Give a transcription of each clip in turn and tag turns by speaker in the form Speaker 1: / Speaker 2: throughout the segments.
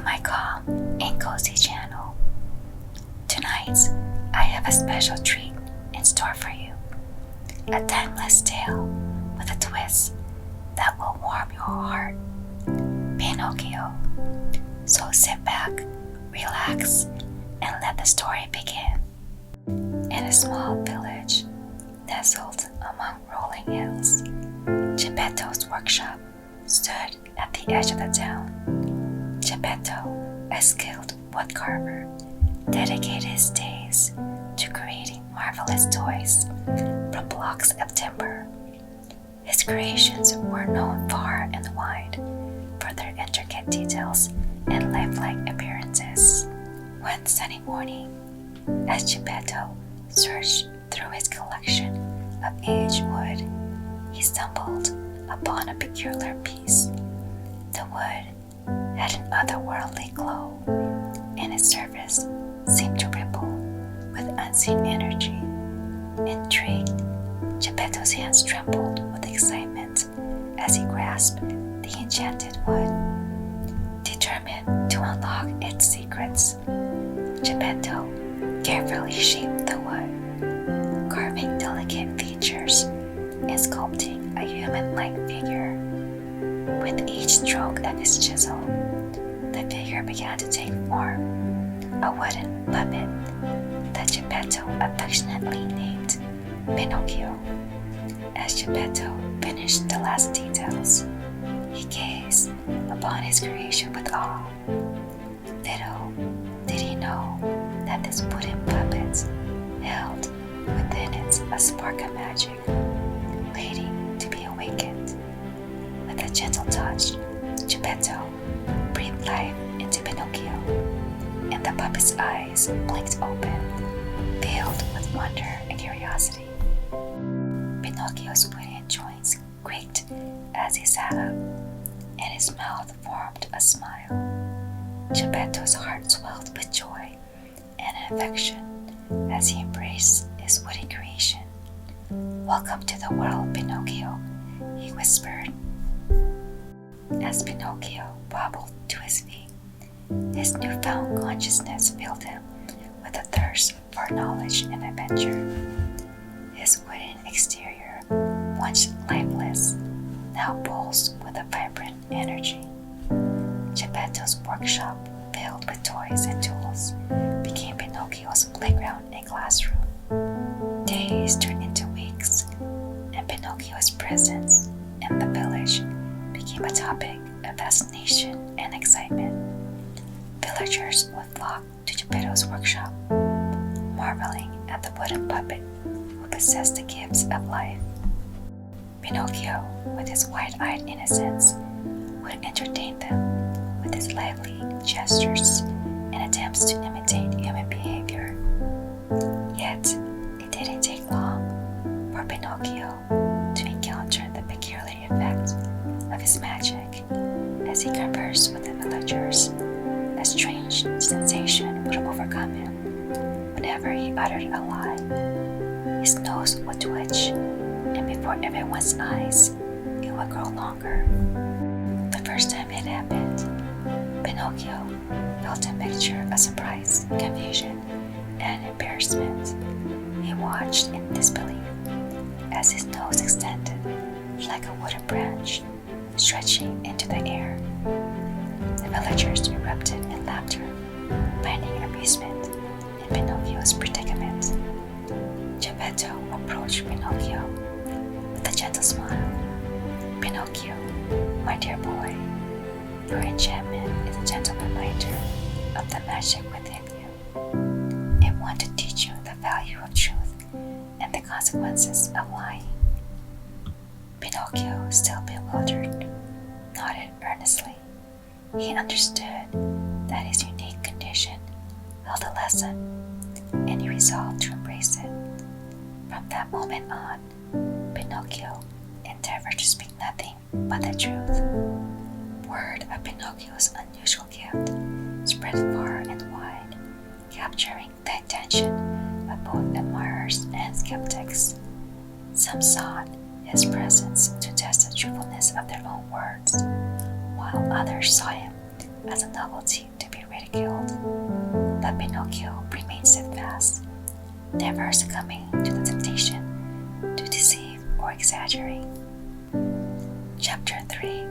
Speaker 1: my calm and cozy channel. Tonight, I have a special treat in store for you. A timeless tale with a twist that will warm your heart. Pinocchio. So sit back, relax, and let the story begin. In a small village, nestled among rolling hills, Geppetto's workshop stood at the edge of the town. Geppetto, a skilled woodcarver, dedicated his days to creating marvelous toys from blocks of timber. His creations were known far and wide for their intricate details and lifelike appearances. One sunny morning, as Geppetto searched through his collection of aged wood, he stumbled upon a peculiar piece. The wood had an otherworldly glow, and its surface seemed to ripple with unseen energy. Intrigued, Geppetto's hands trembled with excitement as he grasped the enchanted wood. Determined to unlock its secrets, Geppetto carefully shaped the wood, carving delicate features and sculpting a human-like figure. With each stroke of his chisel, the figure began to take form, a wooden puppet that Geppetto affectionately named Pinocchio. As Geppetto finished the last details, he gazed upon his creation with awe. Little did he know that this wooden puppet held within it a spark of magic, waiting to be awakened. With a gentle touch, Geppetto breathed life into Pinocchio, and the puppet's eyes blinked open, filled with wonder and curiosity. Pinocchio's wooden joints creaked as he sat up, and his mouth formed a smile. Geppetto's heart swelled with joy and affection as he embraced his wooden creation. "Welcome to the world, Pinocchio," he whispered. As Pinocchio wobbled to his feet, his newfound consciousness filled him with a thirst for knowledge and adventure. His wooden exterior, once lifeless, now pulsed with a vibrant energy. Geppetto's workshop, filled with toys and tools, became Pinocchio's playground and classroom. Days turned into weeks, and Pinocchio's presence in the village became a topic of fascination and excitement. Villagers would flock to Geppetto's workshop, marveling at the wooden puppet who possessed the gifts of life. Pinocchio, with his wide-eyed innocence, would entertain them with his lively gestures and attempts to imitate human behavior. Yet, it didn't take long for Pinocchio to encounter the peculiar effect of his magic. As he conversed with the villagers, a strange sensation would overcome him. Whenever he uttered a lie, his nose would twitch, and before everyone's eyes, it would grow longer. The first time it happened, Pinocchio felt a mixture of surprise, confusion, and embarrassment. He watched in disbelief as his nose extended like a wooden branch, stretching into the air. The villagers erupted in laughter, finding amusement in Pinocchio's predicament. Geppetto approached Pinocchio with a gentle smile. "Pinocchio, my dear boy, your enchantment is a gentle reminder of the magic within you. It wants to teach you the value of truth and the consequences of lying." Pinocchio, still bewildered, nodded earnestly. He understood that his unique condition held a lesson, and he resolved to embrace it. From that moment on, Pinocchio endeavored to speak nothing but the truth. Word of Pinocchio's unusual gift spread far and wide, capturing the attention of both admirers and skeptics. Some sought his presence to test the truthfulness of their own words, while others saw him as a novelty to ridiculed. But Pinocchio remained steadfast, never succumbing to the temptation to deceive or exaggerate. Chapter 3.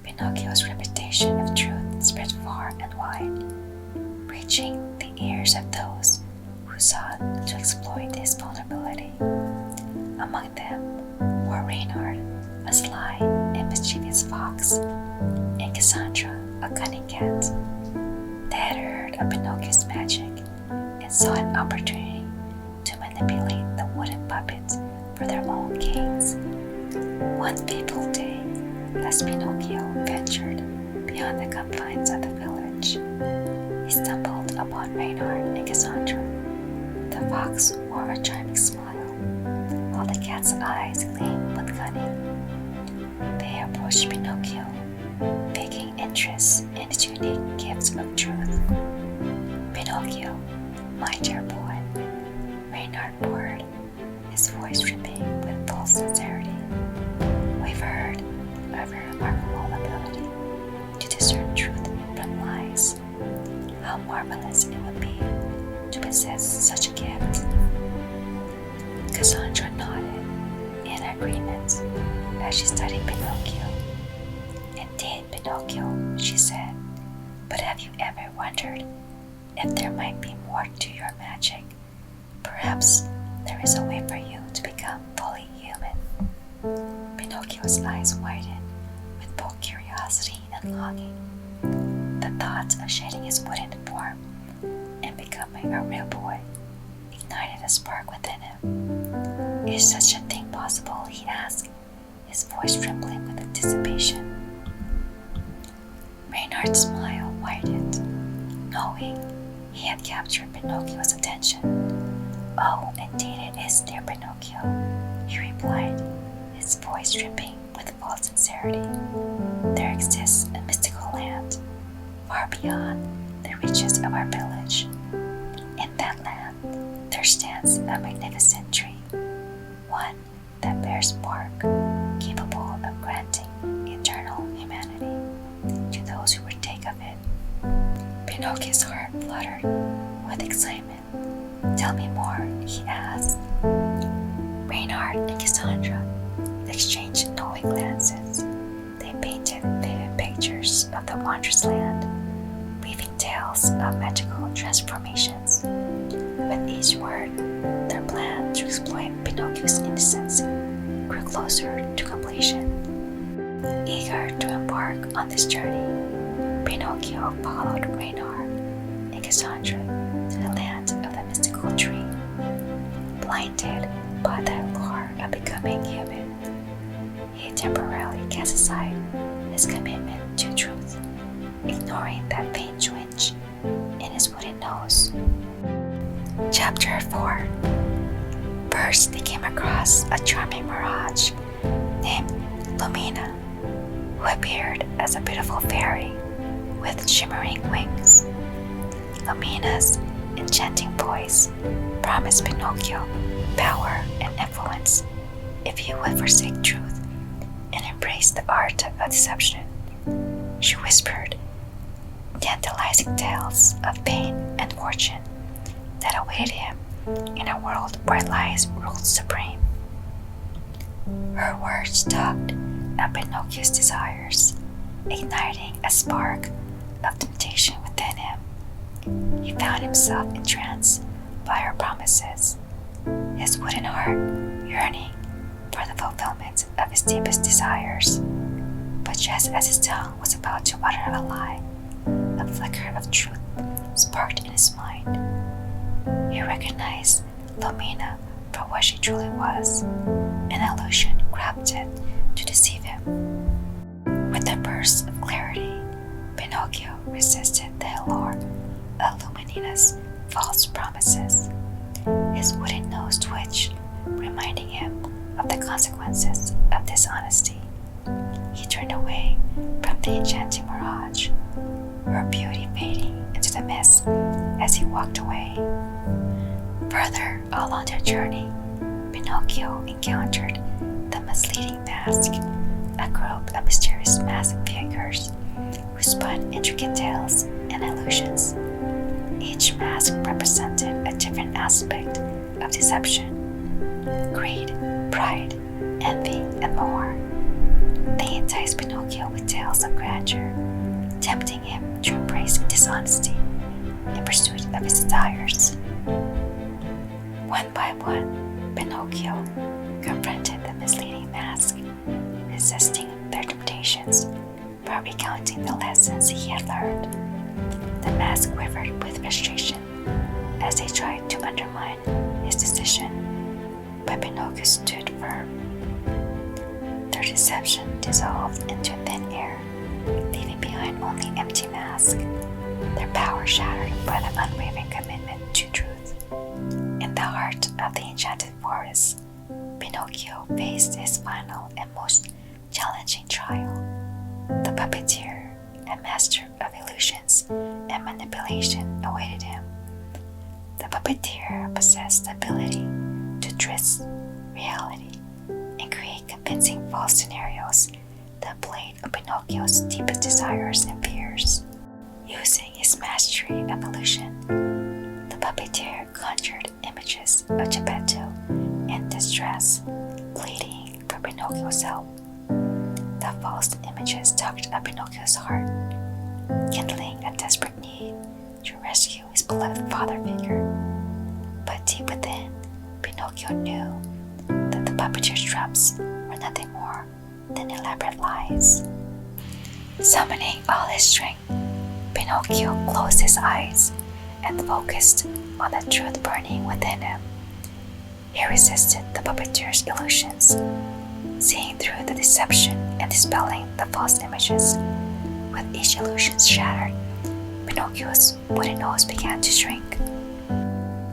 Speaker 1: Pinocchio's reputation of truth spread far and wide, reaching the ears of those who sought to exploit his vulnerability. Among them were Reynard, a sly and mischievous fox, and Cassandra, a cunning cat. They had heard of Pinocchio's magic and saw an opportunity to manipulate the wooden puppet for their own gains. One fateful day, as Pinocchio ventured beyond the confines of the village, he stumbled upon Reynard and Cassandra. The fox wore a charming smile, while the cat's eyes gleamed with cunning. They approached Pinocchio, taking interest in his unique gifts of truth. "Pinocchio, my dear boy," Reynard poured, his voice dripping with full sincerity. "We've heard of your remarkable ability to discern truth from lies. How marvelous it would be to possess such a gift." Cassandra nodded in agreement as she studied Pinocchio. "Indeed, Pinocchio," she said, "but have you ever wondered if there might be more to your magic? Perhaps there is a way for you to become fully human." Pinocchio's eyes widened with both curiosity and longing. The thought of shedding his wooden form and becoming a real boy ignited a spark within him. "Is such a thing possible?" he asked, his voice trembling with anticipation. Reynard's smile widened, knowing he had captured Pinocchio's attention. "Oh, indeed it is, dear Pinocchio," he replied, his voice dripping with full sincerity. "There exists a mystical land, far beyond the reaches of our village. In that land, there stands a magnificent tree, one that bears bark capable of granting eternal humanity to those who partake of it." Pinocchio's heart fluttered with excitement. "Tell me more," he asked. Reynard and Cassandra exchanged knowing glances. They painted vivid pictures of the wondrous land, weaving tales of magical transformations. With each word, their plan to exploit Pinocchio's innocence grew closer to completion. Eager to embark on this journey, Pinocchio followed Reynard and Cassandra to the land of the mystical tree. Blinded by the allure of becoming human, he temporarily cast aside his commitment to truth, ignoring that faint twinge in his wooden nose. Chapter 4. First, they came across a charming mirage named Lumina, who appeared as a beautiful fairy with shimmering wings. Lumina's enchanting voice promised Pinocchio power and influence if he would forsake truth and embrace the art of deception. She whispered tantalizing tales of pain and fortune that awaited him in a world where lies ruled supreme. Her words tugged at Pinocchio's desires, igniting a spark of temptation within him. He found himself entranced by her promises, his wooden heart yearning for the fulfillment of his deepest desires. But just as his tongue was about to utter a lie, a flicker of truth sparked in his mind. He recognized Lumina for what she truly was, an illusion crafted to deceive him. With a burst of clarity, Pinocchio resisted the allure of Lumina's false promises. His wooden nose twitched, reminding him of the consequences of dishonesty. He turned away from the enchanting mirage, her beauty fading into the mist as he walked away. Further along their journey, Pinocchio encountered the misleading mask, a group of mysterious masked figures who spun intricate tales and illusions aspect of deception: greed, pride, envy, and more. They entice Pinocchio with tales of grandeur, tempting him to embrace dishonesty in pursuit of his desires. One by one, Pinocchio confronted the misleading mask, resisting their temptations by recounting the lessons he had learned. The mask quivered with frustration as they tried to undermine his decision, but Pinocchio stood firm. Their deception dissolved into thin air, leaving behind only empty mask, their power shattered by the unwavering commitment to truth. In the heart of the enchanted forest, Pinocchio faced his final and most challenging trial. The puppeteer, a master of illusions and manipulation, awaited him. The puppeteer possessed the ability to twist reality and create convincing false scenarios that played on Pinocchio's deepest desires and fears. Using his mastery of illusion, the puppeteer conjured images of Geppetto in distress, pleading for Pinocchio's help. The false images tugged at Pinocchio's heart, kindling a desperate need to rescue his beloved father figure. But deep within, Pinocchio knew that the puppeteer's traps were nothing more than elaborate lies. Summoning all his strength, Pinocchio closed his eyes and focused on the truth burning within him. He resisted the puppeteer's illusions, seeing through the deception and dispelling the false images. With each illusion shattered, Pinocchio's wooden nose began to shrink.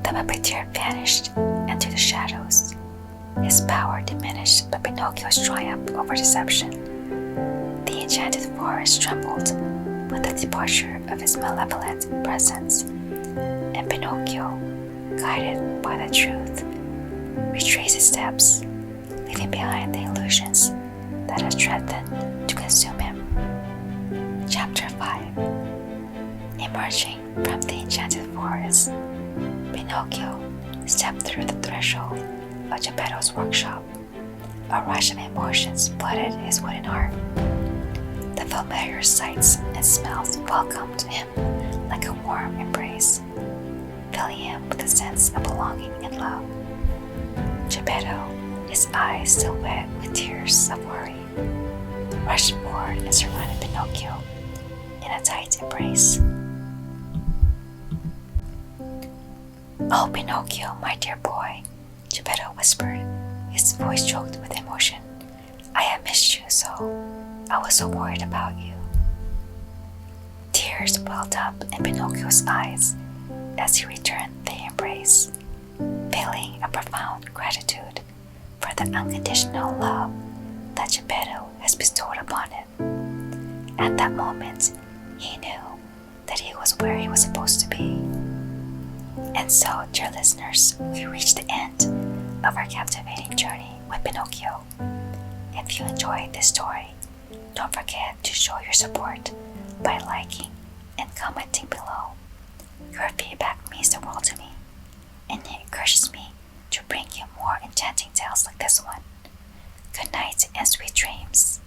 Speaker 1: The puppeteer vanished into the shadows. His power diminished by Pinocchio's triumph over deception. The enchanted forest trembled with the departure of his malevolent presence, and Pinocchio, guided by the truth, retraced his steps, leaving behind the illusions that had threatened to consume him. Chapter 5. Emerging from the enchanted forest, Pinocchio stepped through the threshold of Geppetto's workshop. A rush of emotions flooded his wooden heart. The familiar sights and smells welcomed him like a warm embrace, filling him with a sense of belonging and love. Geppetto, his eyes still wet with tears of worry, rushed forward and surrounded Pinocchio in a tight embrace. "Oh, Pinocchio, my dear boy," Geppetto whispered, his voice choked with emotion. "I have missed you so. I was so worried about you." Tears welled up in Pinocchio's eyes as he returned the embrace, feeling a profound gratitude for the unconditional love that Geppetto has bestowed upon him. At that moment, he knew that he was where he was supposed to be. And so, dear listeners, we reached the end of our captivating journey with Pinocchio. If you enjoyed this story, don't forget to show your support by liking and commenting below. Your feedback means the world to me, and it encourages me to bring you more enchanting tales like this one. Good night and sweet dreams.